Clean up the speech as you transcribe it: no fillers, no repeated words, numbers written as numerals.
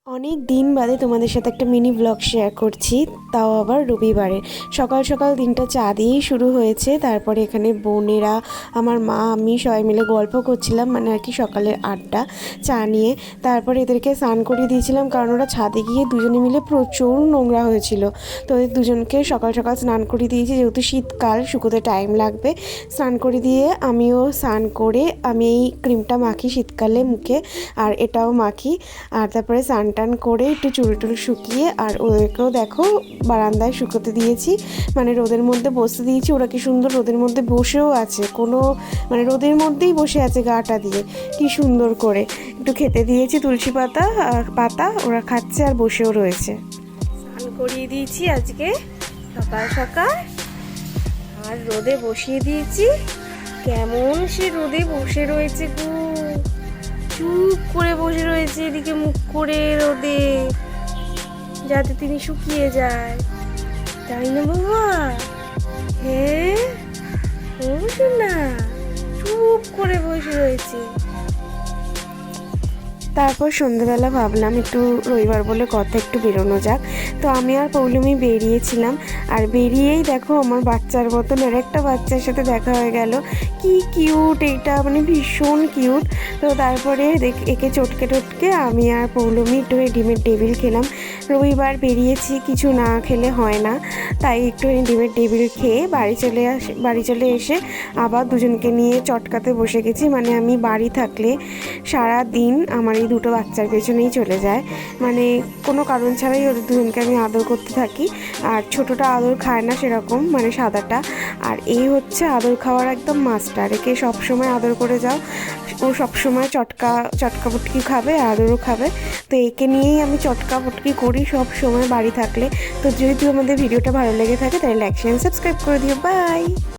অনেক দিন বাদে তোমাদের সাথে একটা মিনি ব্লগ শেয়ার করছি, তাও আবার রবিবারে। সকাল সকাল দিনটা চা দিয়েই শুরু হয়েছে। তারপরে এখানে বোনেরা, আমার মা, আমি সবাই মিলে গল্প করছিলাম, মানে আর কি সকালের আড্ডা চা নিয়ে। তারপরে এদেরকে স্নান করিয়ে দিয়েছিলাম, কারণ ওরা ছাদে গিয়ে দুজনে মিলে প্রচুর নোংরা হয়েছিল। তো ওদের দুজনকে সকাল সকাল স্নান করিয়ে দিয়েছি, যেহেতু শীতকাল, শুকোতে টাইম লাগবে। স্নান করে দিয়ে আমিও স্নান করে আমি এই ক্রিমটা মাখি শীতকালে মুখে, আর এটাও মাখি। আর তারপরে স্নান টান করে একটু চুল টুল শুকিয়ে আর ওদেরকেও দেখো বারান্দায় শুকোতে দিয়েছি, মানে রোদের মধ্যে বসতে দিয়েছি। ওরা কি সুন্দর রোদের মধ্যে বসেও আছে, কোনো মানে রোদের মধ্যেই বসে আছে গাটা দিয়ে, কি সুন্দর করে। একটু খেতে দিয়েছি তুলসী পাতা আর পাতা, ওরা খাচ্ছে আর বসেও রয়েছে। স্নান করিয়ে দিয়েছি আজকে সকাল সকাল, আর রোদে বসিয়ে দিয়েছি। কেমন সে রোদে বসে রয়েছে গো, চুপ করে বসে রয়েছে এদিকে মুখ করে রোদে, যাতে তিনি শুকিয়ে যায়, তাই না বাবা? হ্যাঁ, বসুন না, চুপ করে বসে রয়েছে। তারপর সন্ধ্যেবেলা ভাবলাম একটু রবিবার বলে কথা, একটু বেরোনো যাক। তো আমি আর পৌলমি বেরিয়েছিলাম, আর বেরিয়েই দেখো আমার বাচ্চার মতন আর একটা বাচ্চার সাথে দেখা হয়ে গেল। কি কিউট এটা, মানে ভীষণ কিউট। তো তারপরে একে চটকে টটকে আমি আর পৌলমি একটু ডিমের টেবিল খেলাম। রবিবার বেরিয়েছি, কিছু না খেলে হয় না, তাই একটু ডিমের টেবিল খেয়ে বাড়ি চলে এসে আবার দুজনকে নিয়ে চটকাতে বসে গেছি। মানে আমি বাড়ি থাকলে সারা দিন আমার এই দুটো বাচ্চার পেছনেই চলে যায়, মানে কোনো কারণ ছাড়াই ওদের দুজনকে আমি আদর করতে থাকি। আর ছোটোটা আদর খায় না সেরকম, মানে সাদাটা, আর এই হচ্ছে আদর খাওয়ার একদম মাস্টার। একে সবসময় আদর করে যাও, ও সবসময় চটকা পুটকি খাবে, আদরও খাবে। তো একে নিয়েই আমি চটকা পুটকি করি সব সময় বাড়ি থাকলে। তো যদি আমাদের ভিডিওটা ভালো লেগে থাকে তাহলে লাইক শেয়ার সাবস্ক্রাইব করে দিও। বাই।